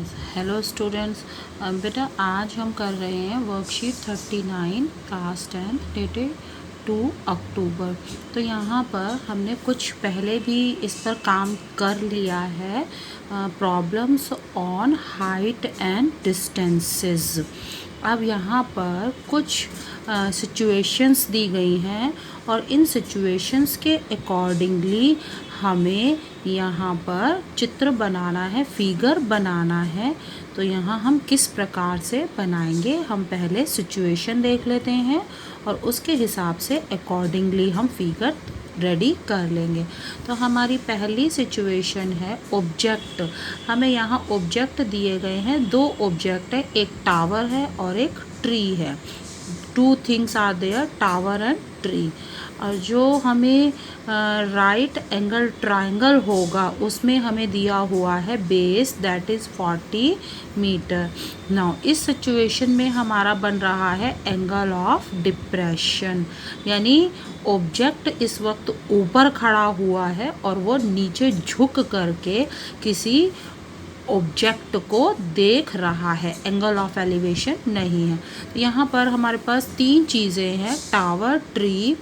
Hello students. बेटा आज हम कर रहे हैं वर्कशीट 39 क्लास 10 डेटेड 2 अक्टूबर। तो यहाँ पर हमने कुछ पहले भी इस पर काम कर लिया है, problems on height and distances. अब यहाँ पर कुछ सिचुएशंस दी गई हैं और इन सिचुएशंस के अकॉर्डिंगली हमें यहाँ पर चित्र बनाना है, फिगर बनाना है। तो यहाँ हम किस प्रकार से बनाएंगे, हम पहले सिचुएशन देख लेते हैं और उसके हिसाब से अकॉर्डिंगली हम फिगर रेडी कर लेंगे। तो हमारी पहली सिचुएशन है ऑब्जेक्ट। हमें यहाँ ऑब्जेक्ट दिए गए हैं, दो ऑब्जेक्ट है, एक टावर है और एक ट्री है। Two things are there, tower and tree. और जो हमें राइट एंगल ट्रायंगल होगा उसमें हमें दिया हुआ है base, that is 40 metre. Now इस सिचुएशन में हमारा बन रहा है एंगल ऑफ डिप्रेशन, यानी ऑब्जेक्ट इस वक्त ऊपर खड़ा हुआ है और वो नीचे झुक करके किसी ऑब्जेक्ट को देख रहा है, एंगल ऑफ एलिवेशन नहीं है। तो यहाँ पर हमारे पास तीन चीज़ें हैं, टावर, ट्री।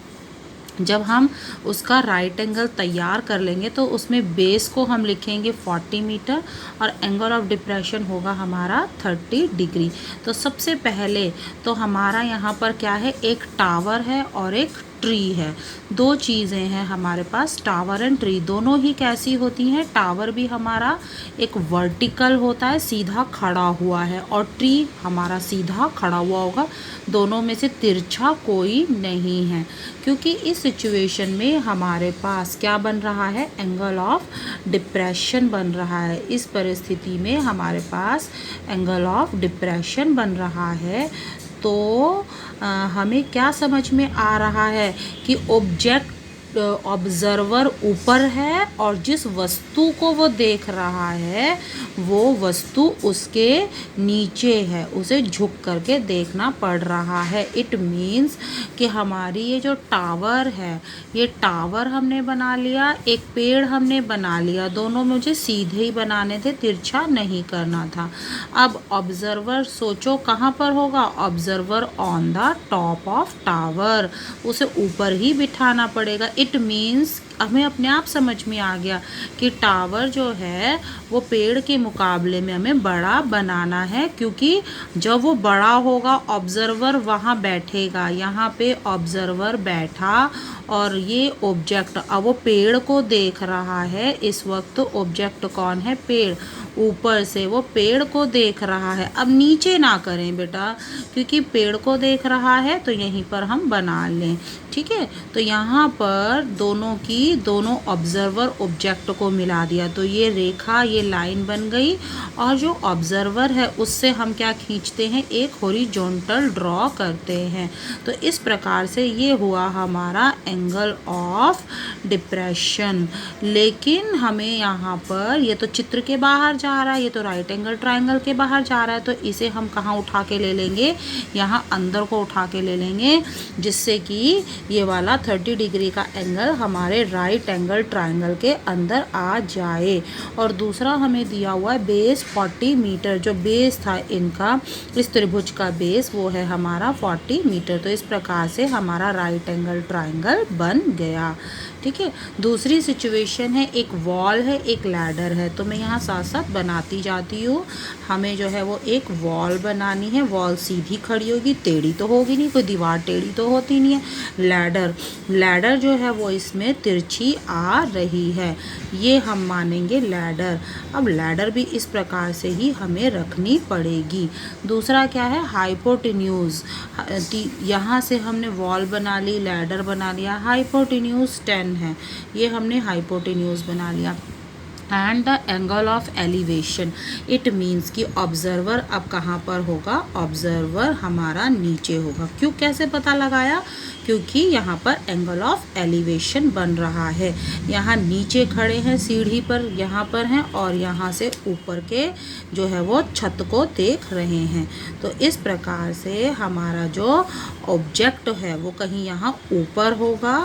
जब हम उसका राइट एंगल तैयार कर लेंगे तो उसमें बेस को हम लिखेंगे 40 मीटर और एंगल ऑफ डिप्रेशन होगा हमारा 30 डिग्री। तो सबसे पहले तो हमारा यहाँ पर क्या है, एक टावर है और एक ट्री है। दो चीज़ें हैं हमारे पास, टावर एंड ट्री। दोनों ही कैसी होती हैं, टावर भी हमारा एक वर्टिकल होता है, सीधा खड़ा हुआ है, और ट्री हमारा सीधा खड़ा हुआ होगा। दोनों में से तिरछा कोई नहीं है, क्योंकि इस सिचुएशन में हमारे पास क्या बन रहा है, एंगल ऑफ डिप्रेशन बन रहा है। इस परिस्थिति में हमारे पास एंगल ऑफ डिप्रेशन बन रहा है। तो हमें क्या समझ में आ रहा है कि ऑब्जेक्ट ऑब्जर्वर ऊपर है और जिस वस्तु को वो देख रहा है वो वस्तु उसके नीचे है, उसे झुक करके देखना पड़ रहा है। इट मीन्स कि हमारी ये जो टावर है, ये टावर हमने बना लिया, एक पेड़ हमने बना लिया, दोनों मुझे सीधे ही बनाने थे, तिरछा नहीं करना था। अब ऑब्जर्वर सोचो कहाँ पर होगा, observer on the top of tower, उसे ऊपर ही बिठाना पड़ेगा। इट मीन्स हमें अपने आप समझ में आ गया कि टावर जो है वो पेड़ के मुकाबले में हमें बड़ा बनाना है, क्योंकि जब वो बड़ा होगा ऑब्जर्वर वहाँ बैठेगा। यहाँ पे ऑब्जर्वर बैठा और ये ऑब्जेक्ट, अब वो पेड़ को देख रहा है। इस वक्त ऑब्जेक्ट कौन है, पेड़। ऊपर से वो पेड़ को देख रहा है। अब नीचे ना करें बेटा, क्योंकि पेड़ को देख रहा है, तो यहीं पर हम बना लें, ठीक है। तो यहाँ पर दोनों ऑब्जर्वर ऑब्जेक्ट को मिला दिया, तो ये रेखा, ये लाइन बन गई। और जो ऑब्जर्वर है उससे हम क्या खींचते हैं, एक हॉरिजॉन्टल ड्रॉ करते हैं। तो इस प्रकार से ये हुआ हमारा एंगल ऑफ डिप्रेशन। लेकिन हमें यहाँ पर, ये तो चित्र के बाहर जा रहा है, ये तो राइट एंगल ट्रायंगल के बाहर जा रहा है, तो इसे हम कहाँ उठा के ले लेंगे, यहाँ अंदर को उठा के ले लेंगे, जिससे कि ये वाला 30 डिग्री का एंगल हमारे राइट एंगल ट्रायंगल के अंदर आ जाए। और दूसरा हमें दिया हुआ है बेस 40 मीटर। जो बेस था इनका, इस त्रिभुज का बेस, वो है हमारा 40 मीटर। तो इस प्रकार से हमारा राइट एंगल ट्रायंगल बन गया, ठीक है। दूसरी सिचुएशन है, एक वॉल है, एक लैडर है। तो मैं यहाँ साथ साथ बनाती जाती हूँ। हमें जो है वो एक वॉल बनानी है। वॉल सीधी खड़ी होगी, टेढ़ी तो होगी नहीं, कोई दीवार टेढ़ी तो होती नहीं है। लैडर जो है वो इसमें तिरछी आ रही है, ये हम मानेंगे लैडर। अब लैडर भी इस प्रकार से ही हमें रखनी पड़ेगी। दूसरा क्या है, हाइपोटेन्यूज। यहाँ से हमने वॉल बना ली, लैडर बना लिया, हाइपोटेन्यूज 10 है, ये हमने हाइपोटेन्यूज बना लिया। And the angle of elevation, it means कि ऑब्जर्वर अब कहाँ पर होगा, ऑब्जर्वर हमारा नीचे होगा। क्यों, कैसे पता लगाया, क्योंकि यहाँ पर एंगल ऑफ एलिवेशन बन रहा है। यहाँ नीचे खड़े हैं सीढ़ी पर, यहाँ पर हैं, और यहाँ से ऊपर के जो है वो छत को देख रहे हैं। तो इस प्रकार से हमारा जो ऑब्जेक्ट है वो कहीं यहाँ ऊपर होगा,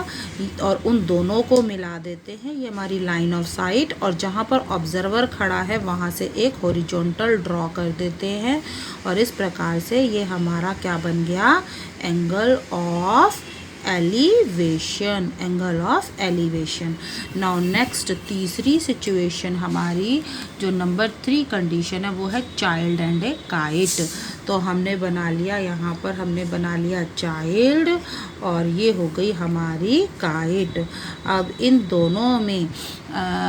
और उन दोनों को मिला देते हैं, ये हमारी लाइन ऑफ साइट। और जहाँ पर ऑब्जर्वर खड़ा है वहाँ से एक हॉरिजॉन्टल ड्रॉ कर देते हैं और इस प्रकार से ये हमारा क्या बन गया, angle of elevation, angle of elevation. Now next तीसरी सिचुएशन हमारी जो नंबर 3 कंडीशन है वो है चाइल्ड एंड ए काइट। तो हमने बना लिया, यहाँ पर हमने बना लिया चाइल्ड और ये हो गई हमारी काइट। अब इन दोनों में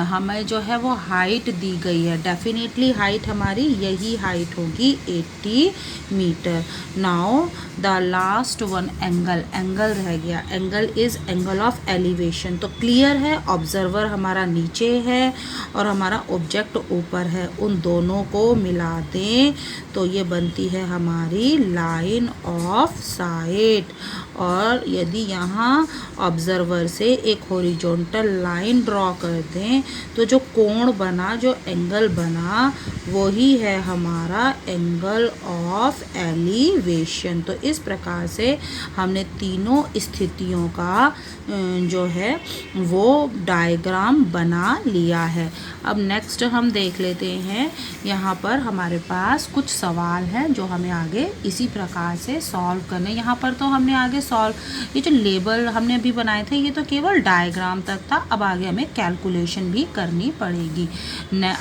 हमें जो है वो हाइट दी गई है, डेफिनेटली हाइट हमारी यही हाइट होगी 80 metre. Now the last one angle, angle रह गया, angle is angle of elevation. तो क्लियर है, ऑब्जर्वर हमारा नीचे है और हमारा ऑब्जेक्ट ऊपर है, उन दोनों को मिला दें तो ये बनती है हमारी लाइन ऑफ साइट। और यदि यहाँ ऑब्जर्वर से एक हॉरिजॉन्टल लाइन ड्रॉ कर दें तो जो कोण बना, जो एंगल बना, वही है हमारा एंगल ऑफ एलिवेशन। तो इस प्रकार से हमने तीनों स्थितियों का जो है वो डायग्राम बना लिया है। अब नेक्स्ट हम देख लेते हैं, यहाँ पर हमारे पास कुछ सवाल हैं जो हमें आगे इसी प्रकार से सॉल्व करने। यहाँ पर तो हमने आगे सॉल्व, ये जो लेबल हमने अभी बनाए थे ये तो केवल डायग्राम तक था, अब आगे हमें कैलकुलेशन भी करनी पड़ेगी।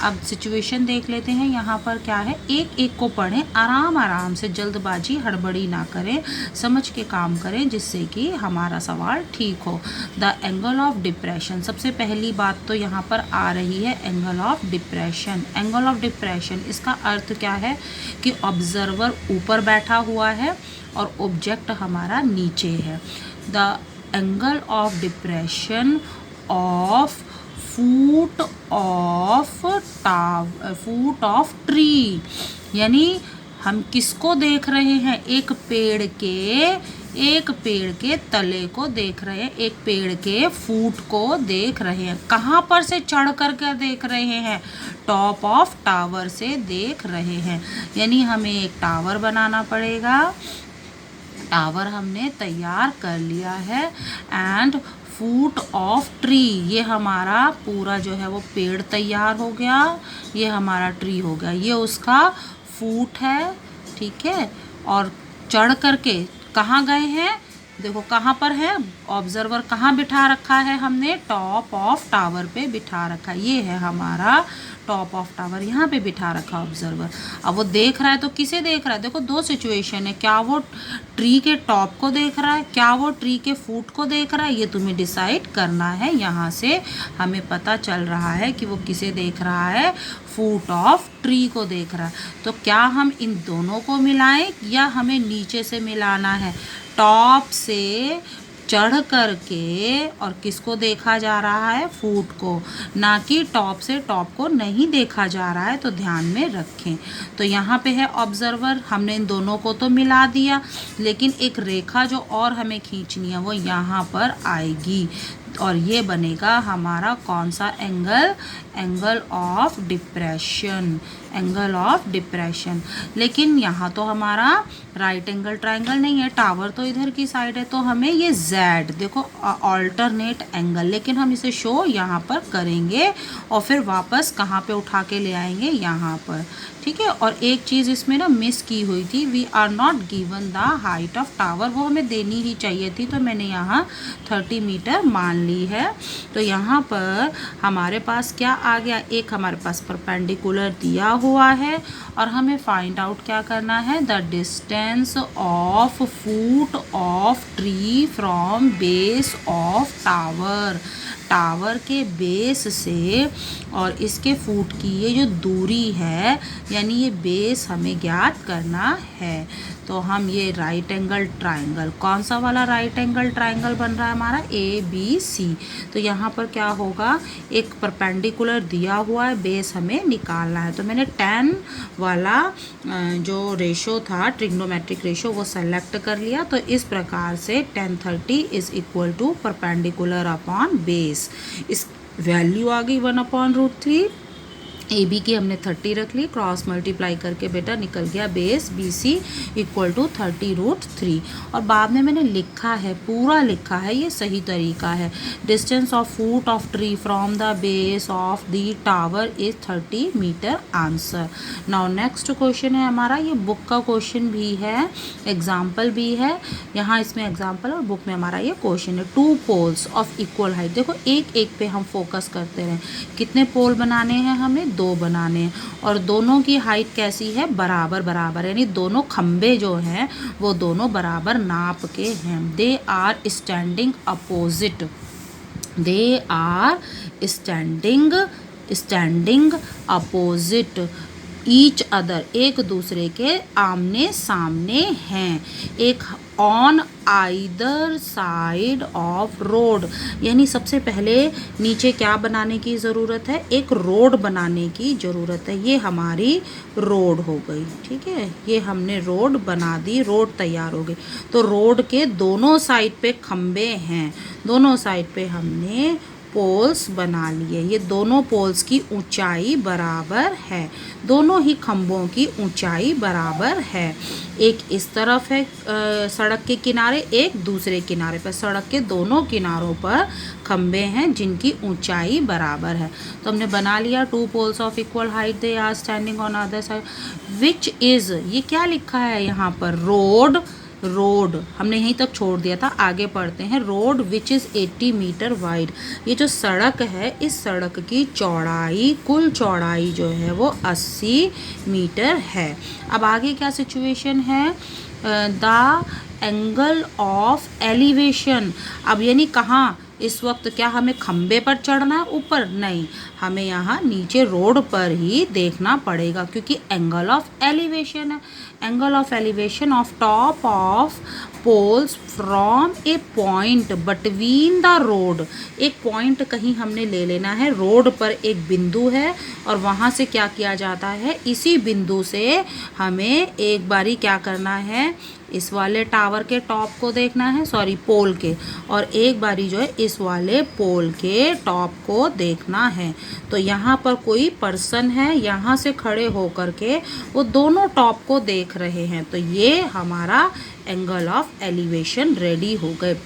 अब सिचुएशन देख लेते हैं, यहाँ पर क्या है, एक एक को पढ़ें, आराम आराम से, जल्दबाजी हड़बड़ी ना करें, समझ के काम करें जिससे कि हमारा सवाल ठीक हो। द एंगल ऑफ डिप्रेशन, सबसे पहली बात तो यहाँ पर आ रही है angle of depression. Angle of depression इसका अर्थ क्या है कि ऑब्जर्वर ऊपर बैठा हुआ है और ऑब्जेक्ट हमारा नीचे है। The angle of depression of foot of tree, यानी हम किसको देख रहे हैं, एक पेड़ के तले को देख रहे हैं, एक पेड़ के फूट को देख रहे हैं। कहाँ पर से चढ़ कर देख रहे हैं, टॉप ऑफ टावर से देख रहे हैं, यानी हमें एक टावर बनाना पड़ेगा। टावर हमने तैयार कर लिया है एंड फूट ऑफ ट्री, ये हमारा पूरा जो है वो पेड़ तैयार हो गया, ये हमारा ट्री हो गया, ये उसका फूट है, ठीक है। और चढ़ करके कहाँ गए हैं, देखो कहाँ पर है, ऑब्जर्वर कहाँ बिठा रखा है हमने, टॉप ऑफ टावर पे बिठा रखा है, ये है हमारा टॉप ऑफ टावर, यहाँ पे बिठा रखा ऑब्जर्वर। अब वो देख रहा है तो किसे देख रहा है, देखो दो सिचुएशन है, क्या वो ट्री के टॉप को देख रहा है, क्या वो ट्री के फूट को देख रहा है, ये तुम्हें डिसाइड करना है। यहाँ से हमें पता चल रहा है कि वो किसे देख रहा है, फूट ऑफ ट्री को देख रहा है। तो क्या हम इन दोनों को मिलाएं या हमें नीचे से मिलाना है, टॉप से चढ़ करके, और किसको देखा जा रहा है, फूट को, ना कि टॉप से टॉप को नहीं देखा जा रहा है, तो ध्यान में रखें। तो यहाँ पे है ऑब्जर्वर, हमने इन दोनों को तो मिला दिया, लेकिन एक रेखा जो और हमें खींचनी है वो यहाँ पर आएगी और ये बनेगा हमारा कौन सा angle, angle of depression, angle of depression. लेकिन यहाँ तो हमारा राइट एंगल ट्रायंगल नहीं है, टावर तो इधर की साइड है, तो हमें ये Z, देखो ऑल्टरनेट एंगल, लेकिन हम इसे शो यहाँ पर करेंगे और फिर वापस कहाँ पे उठा के ले आएंगे, यहाँ पर, ठीक है। और एक चीज़ इसमें ना मिस की हुई थी, we are not given the height of tower, वो हमें देनी ही चाहिए थी, तो मैंने यहाँ 30 मीटर मान ली है। तो यहाँ पर हमारे पास क्या आ गया, एक हमारे पास परपेंडिकुलर दिया हुआ है और हमें फाइंड आउट क्या करना है, the distance of foot of tree from base of tower, tower के बेस से और इसके फूट की ये जो दूरी है, यानी ये बेस हमें ज्ञात करना है। तो हम ये राइट एंगल ट्रायंगल, कौन सा वाला राइट एंगल ट्रायंगल बन रहा है हमारा, ABC। तो यहाँ पर क्या होगा, एक परपेंडिकुलर दिया हुआ है, बेस हमें निकालना है। तो मैंने 10 वाला जो रेशो था, ट्रिग्नोमेट्रिक रेशो, वो सेलेक्ट कर लिया। तो इस प्रकार से 1030 is equal to perpendicular upon base, इस वैल्यू आ गई 1/√3। ए बी की हमने 30 रख ली, क्रॉस मल्टीप्लाई करके बेटा निकल गया base B C equal to 30√3। और बाद में मैंने लिखा है, पूरा लिखा है, ये सही तरीका है। Distance of foot of tree from the base of the tower is 30 metre answer. Now next question है हमारा, ये बुक का क्वेश्चन भी है, एग्जाम्पल भी है। यहाँ इसमें एग्जाम्पल और बुक में हमारा ये क्वेश्चन है। 2 पोल्स ऑफ इक्वल हाइट, देखो एक एक पे हम फोकस करते रहें। कितने पोल बनाने हैं हमें? 2 बनाने हैं, और दोनों की हाइट कैसी है? बराबर बराबर, यानी दोनों खंबे जो हैं वो दोनों बराबर नाप के हैं। They are standing opposite, they are standing opposite each other, एक दूसरे के आमने सामने हैं। एक on either side of road, यानी सबसे पहले नीचे क्या बनाने की ज़रूरत है? एक रोड बनाने की ज़रूरत है। ये हमारी रोड हो गई, ठीक है, ये हमने रोड बना दी, रोड तैयार हो गई। तो रोड के दोनों साइड पे खंबे हैं, दोनों साइड पे हमने पोल्स बना लिए। ये दोनों पोल्स की ऊंचाई बराबर है, दोनों ही खंभों की ऊंचाई बराबर है। एक इस तरफ है सड़क के किनारे, एक दूसरे किनारे पर। सड़क के दोनों किनारों पर खंभे हैं जिनकी ऊंचाई बराबर है। तो हमने बना लिया 2 poles of equal height, they are standing on other side, which is, ये क्या लिखा है यहाँ पर? रोड, रोड हमने यहीं तक छोड़ दिया था, आगे पढ़ते हैं। Road which is 80 metre wide, ये जो सड़क है, इस सड़क की चौड़ाई, कुल चौड़ाई जो है वो 80 मीटर है। अब आगे क्या सिचुएशन है? द एंगल ऑफ एलिवेशन, अब यानी कहाँ इस वक्त, क्या हमें खंबे पर चढ़ना है ऊपर? नहीं, हमें यहाँ नीचे रोड पर ही देखना पड़ेगा, क्योंकि एंगल ऑफ एलिवेशन है। Angle of elevation of top of poles from a point between the road, एक पॉइंट कहीं हमने ले लेना है, रोड पर एक बिंदु है और वहाँ से क्या किया जाता है? इसी बिंदु से हमें एक बारी क्या करना है? इस वाले टावर के टॉप को देखना है, सॉरी पोल के, और एक बारी जो है इस वाले पोल के टॉप को देखना है। तो यहाँ पर कोई पर्सन है, यहाँ से खड़े होकर के वो दोनों टॉप को देख रहे हैं। तो ये हमारा एंगल ऑफ एलिवेशन रेडी हो गए।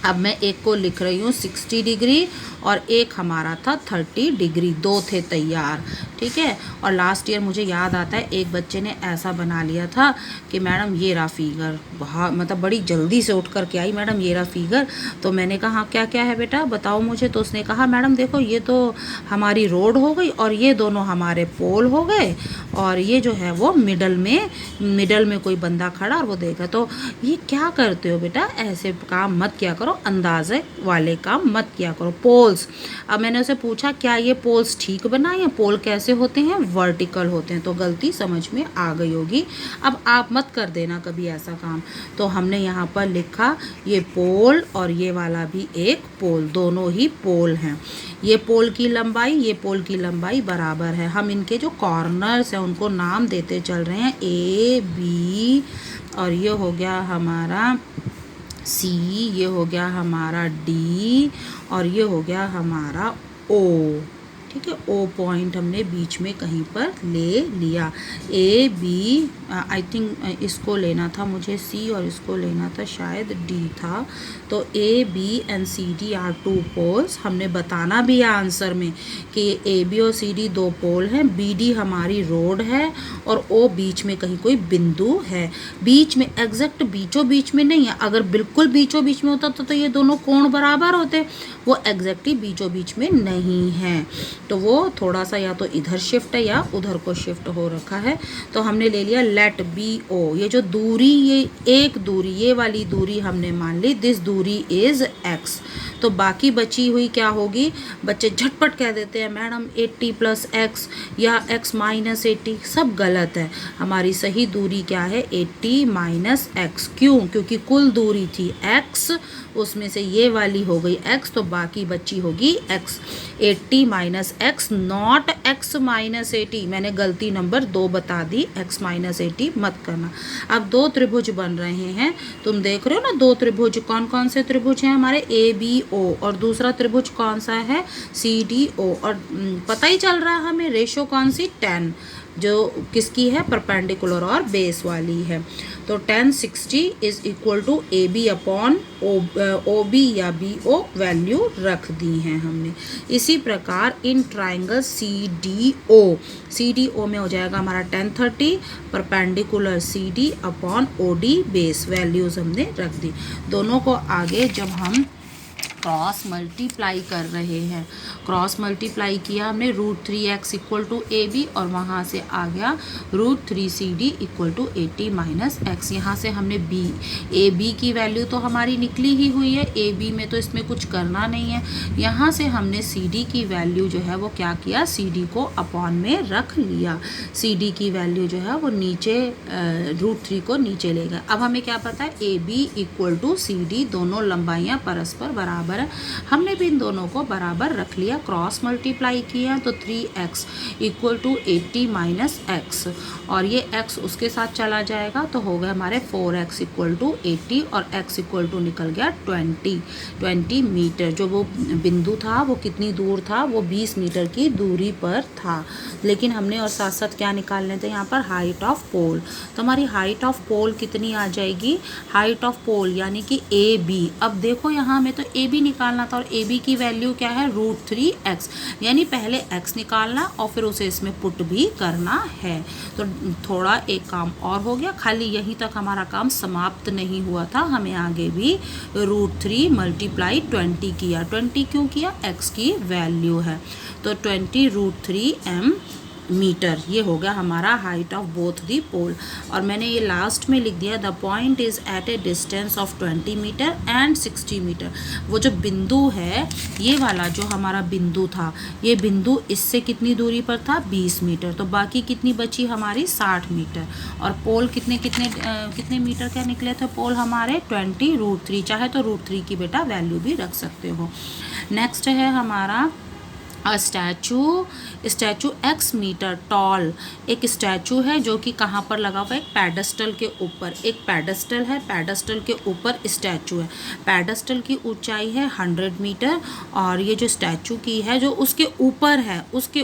अब मैं एक को लिख रही हूँ 60 डिग्री और एक हमारा था 30 डिग्री, 2 थे तैयार, ठीक है। और लास्ट ईयर मुझे याद आता है एक बच्चे ने ऐसा बना लिया था कि मैडम ये रहा फिगर, बहुत मतलब बड़ी जल्दी से उठ कर के आई, मैडम ये रहा फिगर। तो मैंने कहा क्या क्या है बेटा बताओ मुझे। तो उसने कहा मैडम देखो ये तो हमारी रोड हो गई और ये दोनों हमारे पोल हो गए, और ये जो है वो मिडल में कोई बंदा खड़ा और वो देखा। तो ये क्या करते हो बेटा, ऐसे काम मत किया करो, अंदाजे वाले काम मत किया करो। पोल्स, अब मैंने उसे पूछा क्या ये पोल्स ठीक बनाए हैं? पोल कैसे होते हैं? वर्टिकल होते हैं। तो गलती समझ में आ गई होगी, अब आप मत कर देना कभी ऐसा काम। तो हमने यहाँ पर लिखा ये पोल और ये वाला भी एक पोल, दोनों ही पोल हैं। ये पोल की लंबाई, ये पोल की लंबाई बराबर है। हम इनके जो कॉर्नर्स हैं उनको नाम देते चल रहे हैं, ए बी, और ये हो गया हमारा सी, ये हो गया हमारा डी, और ये हो गया हमारा ओ, ठीक है। ओ पॉइंट हमने बीच में कहीं पर ले लिया। ए बी, आई थिंक इसको लेना था मुझे सी, और इसको लेना था शायद डी था। तो A B and C D are 2 poles. हमने बताना भी है आंसर में कि ए बी और सी डी 2 पोल हैं, बी डी हमारी रोड है, और ओ बीच में कहीं कोई बिंदु है। बीच में, एग्जैक्ट बीचों बीच में नहीं है, अगर बिल्कुल बीचों बीच में होता तो ये दोनों कोण बराबर होते, वो एग्जैक्टली बीचों बीच में नहीं है। तो वो थोड़ा सा या तो इधर शिफ्ट है या उधर को शिफ्ट हो रखा है। तो हमने ले लिया लेट बी ओ, ये जो दूरी, ये एक दूरी, ये वाली दूरी हमने मान ली, दिस दूरी इज एक्स। तो बाकी बची हुई क्या होगी? बच्चे झटपट कह देते हैं मैडम 80 + x या x - 80, सब गलत है। हमारी सही दूरी क्या है? 80 - x। क्यों? क्योंकि कुल दूरी थी x, उसमें से ये वाली हो गई x, तो बाकी बची होगी x। 80 - x not x minus 80, मैंने गलती नंबर 2 बता दी, x माइनस 80 मत करना। अब दो त्रिभुज बन रहे हैं, तुम देख रहे हो ना, दो त्रिभुज, कौन कौन से त्रिभुज हैं हमारे, ABO, और दूसरा त्रिभुज कौन सा है, CDO, और पता ही चल रहा है हमें रेशो कौन सी, 10, जो किसकी है, परपेंडिकुलर और बेस वाली है। तो 10 60 इज इक्वल टू AB अपॉन OB या BO वैल्यू रख दी हैं हमने। इसी प्रकार इन ट्राइंगल CDO में हो जाएगा हमारा 10 30 perpendicular CD upon OD base values हमने रख दी। दोनों को आगे जब हम क्रॉस मल्टीप्लाई कर रहे हैं, क्रॉस मल्टीप्लाई किया हमने, √3x इक्वल टू AB, और वहाँ से आ गया √3CD equal to 80 minus x। यहाँ से हमने AB की वैल्यू तो हमारी निकली ही हुई है, AB में तो इसमें कुछ करना नहीं है। यहाँ से हमने CD की वैल्यू जो है वो क्या किया, CD को अपॉन में रख लिया, CD की वैल्यू जो है वो नीचे √3 को नीचे ले गया। अब हमें क्या पता है, AB इक्वल टू CD, दोनों लंबाइयाँ परस्पर बराबर है, हमने भी इन दोनों को बराबर रख लिया, क्रॉस मल्टीप्लाई किया तो 3x equal to 80 minus x, और ये x उसके साथ चला जाएगा तो हो गए हमारे 4x इक्वल टू 80, और x इक्वल टू निकल गया 20 मीटर। जो वो बिंदु था वो कितनी दूर था, वो 20 मीटर की दूरी पर था, लेकिन हमने और साथ साथ क्या निकालने थे यहाँ पर, हाइट ऑफ पोल। तो हमारी हाइट ऑफ पोल कितनी आ जाएगी, हाइट ऑफ पोल यानी कि AB। अब देखो यहाँ में तो AB निकालना था, और AB की वैल्यू क्या है, √3x, यानी पहले x निकालना और फिर उसे इसमें पुट भी करना है। तो थोड़ा एक काम और हो गया, खाली यहीं तक हमारा काम समाप्त नहीं हुआ था, हमें आगे भी √3 मल्टीप्लाई 20 किया। 20 क्यों किया, x की वैल्यू है, तो 20 √3m मीटर, ये हो गया हमारा height of both the pole. और मैंने ये लास्ट में लिख दिया, the point is at a distance of 20 metre and 60 metre. वो जो बिंदु है, ये वाला जो हमारा बिंदु था, ये बिंदु इससे कितनी दूरी पर था, 20 मीटर, तो बाकी कितनी बची हमारी, 60 मीटर। और पोल कितने मीटर क्या निकले थे, पोल हमारे 20 √3, चाहे तो √3 की बेटा वैल्यू भी रख सकते हो। नेक्स्ट है हमारा स्टैचू x मीटर टॉल। एक स्टैचू है जो कि कहाँ पर लगा हुआ है, एक पैडस्टल के ऊपर, एक पैडस्टल है, पैडस्टल के ऊपर स्टैचू है। पैडस्टल की ऊंचाई है 100 मीटर, और ये जो स्टैचू की है जो उसके ऊपर है, उसके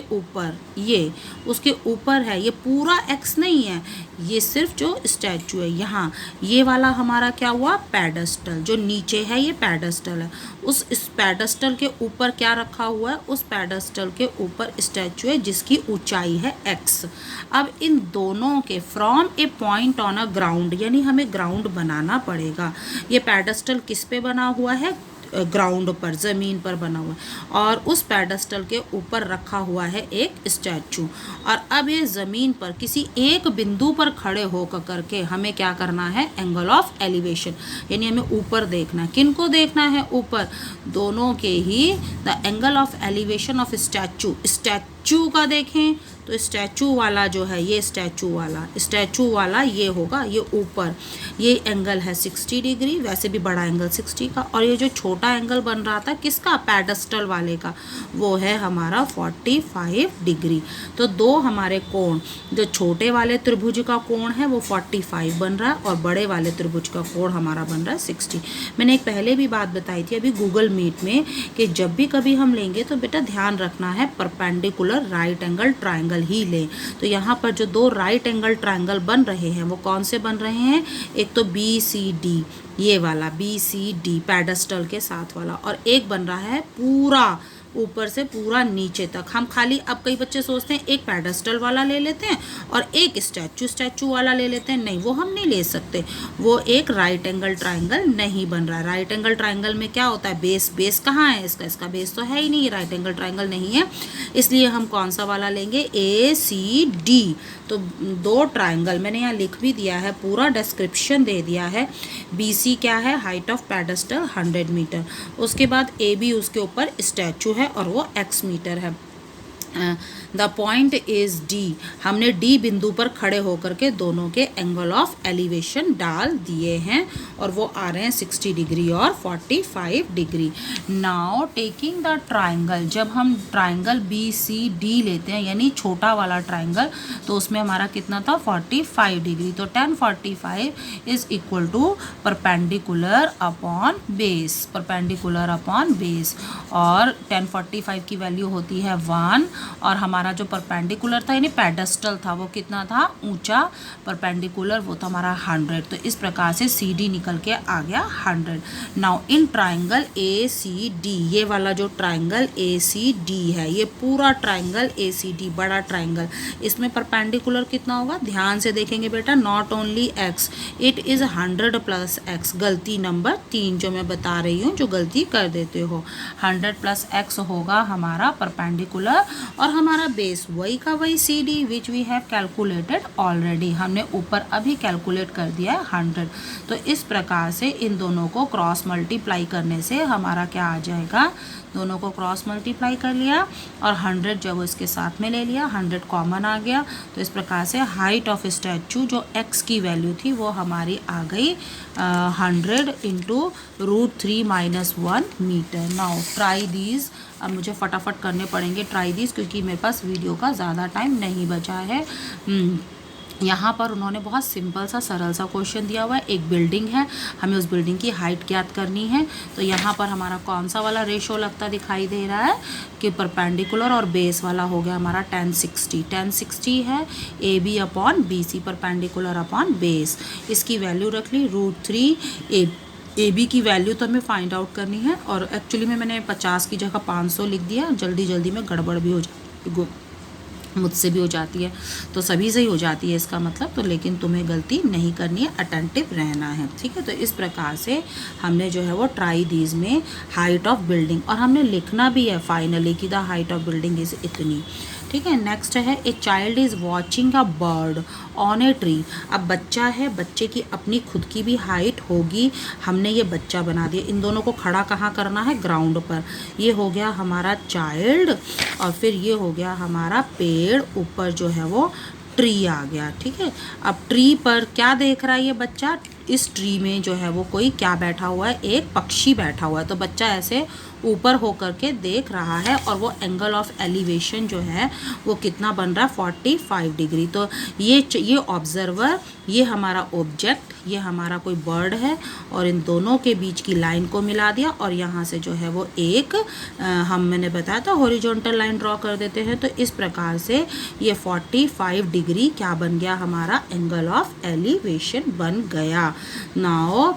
ऊपर है, ये पूरा x नहीं है, ये सिर्फ जो स्टैचू है यहाँ, ये वाला हमारा क्या हुआ, पैडस्टल, जो नीचे है ये पैडस्टल है। इस पैडस्टल के ऊपर क्या रखा हुआ है, उस पैडस्टल के ऊपर स्टैचू है जिसकी ऊंचाई है x। अब इन दोनों के from a point on a ground, यानी हमें ग्राउंड बनाना पड़ेगा। ये पैडस्टल किस पे बना हुआ है, ग्राउंड पर, ज़मीन पर बना हुआ है, और उस पैडस्टल के ऊपर रखा हुआ है एक स्टैचू। और अब ये ज़मीन पर किसी एक बिंदु पर खड़े होकर करके हमें क्या करना है, एंगल ऑफ एलिवेशन, यानी हमें ऊपर देखना है। किन को देखना है, ऊपर, दोनों के ही, the angle of elevation of statue का देखें तो स्टैचू वाला जो है, ये स्टैचू वाला ये होगा, ये ऊपर, ये एंगल है 60 डिग्री, वैसे भी बड़ा एंगल 60 का, और ये जो छोटा एंगल बन रहा था किसका, पैडस्टल वाले का, वो है हमारा 45 डिग्री। तो दो हमारे कोण, जो छोटे वाले त्रिभुज का कोण है वो 45 बन रहा है, और बड़े वाले त्रिभुज का कोण हमारा बन रहा है 60। मैंने एक पहले भी बात बताई थी अभी गूगल मीट में, कि जब भी कभी हम लेंगे तो बेटा ध्यान रखना है परपेंडिकुलर राइट एंगल ट्राइंगल ही लें। तो यहाँ पर जो दो राइट एंगल ट्राइंगल बन रहे हैं वो कौन से बन रहे हैं, एक तो BCD, ये वाला BCD पैडस्टल के साथ वाला, और एक बन रहा है पूरा ऊपर से पूरा नीचे तक। हम खाली, अब कई बच्चे सोचते हैं एक पैडस्टल वाला ले लेते हैं और एक स्टैचू वाला ले लेते हैं, नहीं, वो हम नहीं ले सकते, वो एक राइट एंगल ट्राइंगल नहीं बन रहा है। राइट एंगल ट्राइंगल में क्या होता है, बेस कहाँ है इसका बेस तो है ही नहीं, राइट एंगल ट्राइंगल नहीं है, इसलिए हम कौन सा वाला लेंगे, ACD। तो दो ट्राइंगल मैंने यहाँ लिख भी दिया है, पूरा डिस्क्रिप्शन दे दिया है। BC क्या है, हाइट ऑफ पैडस्टल 100 मीटर, उसके बाद AB उसके ऊपर स्टैचू है और वो x मीटर है। द पॉइंट इज़ डी, हमने डी बिंदु पर खड़े होकर के दोनों के एंगल ऑफ एलिवेशन डाल दिए हैं और वो आ रहे हैं 60 डिग्री और 45 degree. Now taking the triangle, जब हम ट्राइंगल बी सी डी लेते हैं यानी छोटा वाला ट्राइंगल, तो उसमें हमारा कितना था 45 डिग्री, तो tan 45 is equal to perpendicular upon base, perpendicular upon base, और tan 45 की वैल्यू होती है 1, और हमारा जो परपेंडिकुलर था यानी पेडेस्टल था वो कितना था ऊंचा, परपेंडिकुलर वो था हमारा 100, तो इस प्रकार से सी डी निकल के आ गया 100। Now in triangle A C D, ये वाला जो ट्राइंगल ए सी डी है, ये पूरा ट्राइंगल ए सी डी बड़ा ट्राइंगल, इसमें परपेंडिकुलर कितना होगा, ध्यान से देखेंगे बेटा, not only x, it is 100 plus x, गलती नंबर 3 जो मैं बता रही हूँ, जो गलती कर देते हो, 100 प्लस एक्स होगा हमारा परपेंडिकुलर, और हमारा बेस वही का वही C D which we have calculated already, हमने ऊपर अभी कैलकुलेट कर दिया है 100। तो इस प्रकार से इन दोनों को क्रॉस मल्टीप्लाई करने से हमारा क्या आ जाएगा, दोनों को क्रॉस मल्टीप्लाई कर लिया और 100 जब इसके साथ में ले लिया, 100 कॉमन आ गया, तो इस प्रकार से हाइट ऑफ स्टैचू जो x की वैल्यू थी वो हमारी आ गई 100 into √3 - 1 metre. Now try these, अब मुझे फटाफट करने पड़ेंगे ट्राई दीज क्योंकि मेरे पास वीडियो का ज़्यादा टाइम नहीं बचा है। यहाँ पर उन्होंने बहुत सिंपल सा सरल सा क्वेश्चन दिया हुआ है, एक बिल्डिंग है, हमें उस बिल्डिंग की हाइट ज्ञात करनी है, तो यहाँ पर हमारा कौन सा वाला रेशो लगता दिखाई दे रहा है कि परपेंडिकुलर और बेस वाला हो गया हमारा 1060, 1060 है A B upon B C, perpendicular upon base, इसकी वैल्यू रख ली √3 ए बी की वैल्यू तो हमें फाइंड आउट करनी है, और एक्चुअली में मैंने 50 की जगह 500 लिख दिया, जल्दी जल्दी में गड़बड़ भी हो जाती, मुझसे भी हो जाती है, तो सभी से ही हो जाती है इसका मतलब, तो लेकिन तुम्हें गलती नहीं करनी है, अटेंटिव रहना है, ठीक है। तो इस प्रकार से हमने जो है वो ट्राई दीज में हाइट ऑफ बिल्डिंग, और हमने लिखना भी है फाइनली कि the height of building is इतनी, ठीक है। नेक्स्ट है a child is watching a bird on a tree, अब बच्चा है, बच्चे की अपनी खुद की भी हाइट होगी, हमने ये बच्चा बना दिया, इन दोनों को खड़ा कहाँ करना है, ग्राउंड पर, ये हो गया हमारा चाइल्ड, और फिर ये हो गया हमारा पेड़, ऊपर जो है वो ट्री आ गया, ठीक है। अब ट्री पर क्या देख रहा है ये बच्चा, इस ट्री में जो है वो कोई क्या बैठा हुआ है, एक पक्षी बैठा हुआ है, तो बच्चा ऐसे ऊपर होकर के देख रहा है, और वो एंगल ऑफ एलिवेशन जो है वो कितना बन रहा है 45 डिग्री। तो ये ऑब्जर्वर, ये हमारा ऑब्जेक्ट, ये हमारा कोई बर्ड है, और इन दोनों के बीच की लाइन को मिला दिया, और यहाँ से जो है वो एक मैंने बताया था हॉरिजॉन्टल लाइन ड्रॉ कर देते हैं, तो इस प्रकार से ये 45 डिग्री क्या बन गया, हमारा एंगल ऑफ एलिवेशन बन गया। नाउ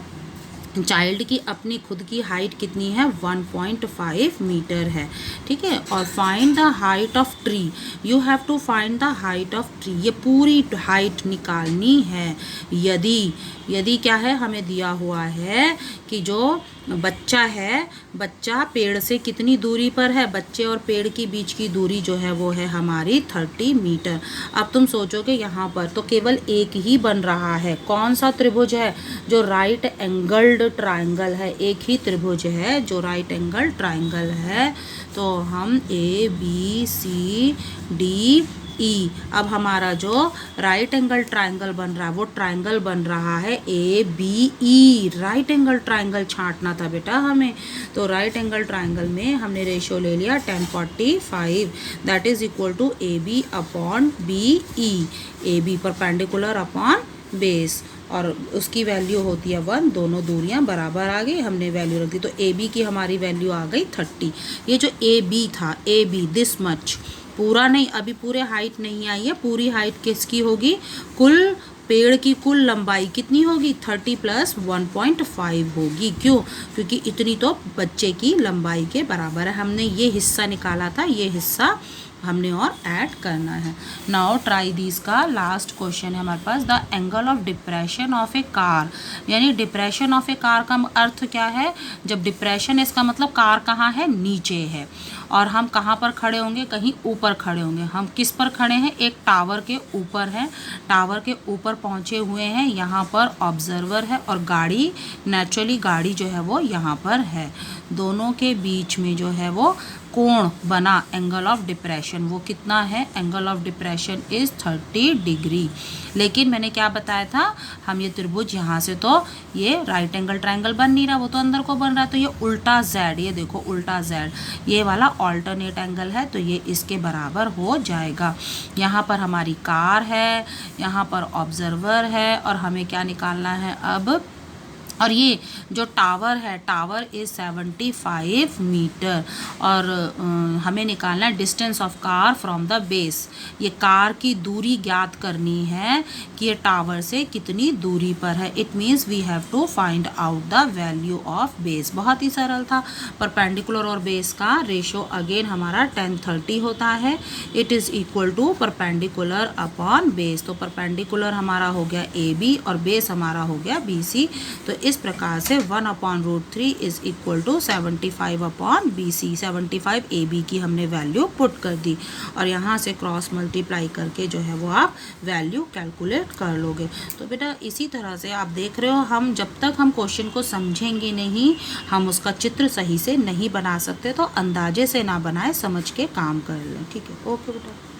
चाइल्ड की अपनी खुद की हाइट कितनी है 1.5 मीटर है, ठीक है। और find the height of tree, you have to find the height of tree, ये पूरी हाइट निकालनी है। यदि क्या है, हमें दिया हुआ है कि जो बच्चा है, बच्चा पेड़ से कितनी दूरी पर है, बच्चे और पेड़ की बीच की दूरी जो है वो है हमारी 30 मीटर। अब तुम सोचोगे यहाँ पर तो केवल एक ही बन रहा है, कौन सा त्रिभुज है, जो राइट एंगल्ड ट्राइंगल है, एक ही त्रिभुज है जो राइट एंगल ट्राइंगल है, तो हम A B C D E, अब हमारा जो राइट एंगल ट्राइंगल बन रहा है वो ट्राइंगल बन रहा है A B E, right angle triangle छांटना था बेटा हमें, तो राइट एंगल ट्राइंगल में हमने रेशियो ले लिया 1045, that is equal to A B upon B E, A B perpendicular upon base, और उसकी वैल्यू होती है 1, दोनों दूरियां बराबर आ गई, हमने वैल्यू रख दी, तो ए बी की हमारी वैल्यू आ गई 30। ये जो ए बी था, ए बी दिस मच, पूरा नहीं, अभी पूरे हाइट नहीं आई है, पूरी हाइट किसकी होगी, कुल पेड़ की कुल लंबाई कितनी होगी 30 + 1.5 होगी, क्यों, क्योंकि इतनी तो बच्चे की लंबाई के बराबर है, हमने ये हिस्सा निकाला था, ये हिस्सा हमने और ऐड करना है। नाउ ट्राई दिस का लास्ट क्वेश्चन है हमारे पास, the angle of depression of a car, यानी डिप्रेशन ऑफ ए कार का अर्थ क्या है, जब डिप्रेशन, इसका मतलब कार कहाँ है, नीचे है, और हम कहाँ पर खड़े होंगे, कहीं ऊपर खड़े होंगे, हम किस पर खड़े हैं, एक टावर के ऊपर है, टावर के ऊपर पहुँचे हुए हैं, यहाँ पर ऑब्जर्वर है, और गाड़ी, नेचुरली गाड़ी जो है वो यहाँ पर है, दोनों के बीच में जो है वो कोण बना एंगल ऑफ डिप्रेशन वो कितना है, angle of depression is 30 degree. लेकिन मैंने क्या बताया था, हम ये त्रिभुज यहाँ से तो ये राइट एंगल ट्रायंगल बन नहीं रहा, वो तो अंदर को बन रहा है, तो ये उल्टा जेड, ये देखो उल्टा जेड, ये वाला ऑल्टरनेट एंगल है, तो ये इसके बराबर हो जाएगा। यहाँ पर हमारी कार है, यहाँ पर ऑब्जर्वर है, और हमें क्या निकालना है अब, और ये जो टावर है, टावर इज़ 75 मीटर, और हमें निकालना है distance of car from the base. ये कार की दूरी ज्ञात करनी है कि ये टावर से कितनी दूरी पर है। It means we have to find out the value of base. बहुत ही सरल था। परपेंडिकुलर और बेस का रेशो अगेन हमारा 10-30 होता है। It is equal to perpendicular upon base. तो परपेंडिकुलर हमारा हो गया AB और बेस हमारा हो गया BC। तो इस प्रकार से 1/√3 is equal to 75/BC। 75 AB की हमने वैल्यू पुट कर दी, और यहाँ से क्रॉस मल्टीप्लाई करके जो है वो आप वैल्यू कैलकुलेट कर लोगे। तो बेटा इसी तरह से आप देख रहे हो, हम जब तक हम क्वेश्चन को समझेंगे नहीं, हम उसका चित्र सही से नहीं बना सकते। तो अंदाजे से ना बनाए, समझ के काम कर लें। ठीक है, ओके बेटा।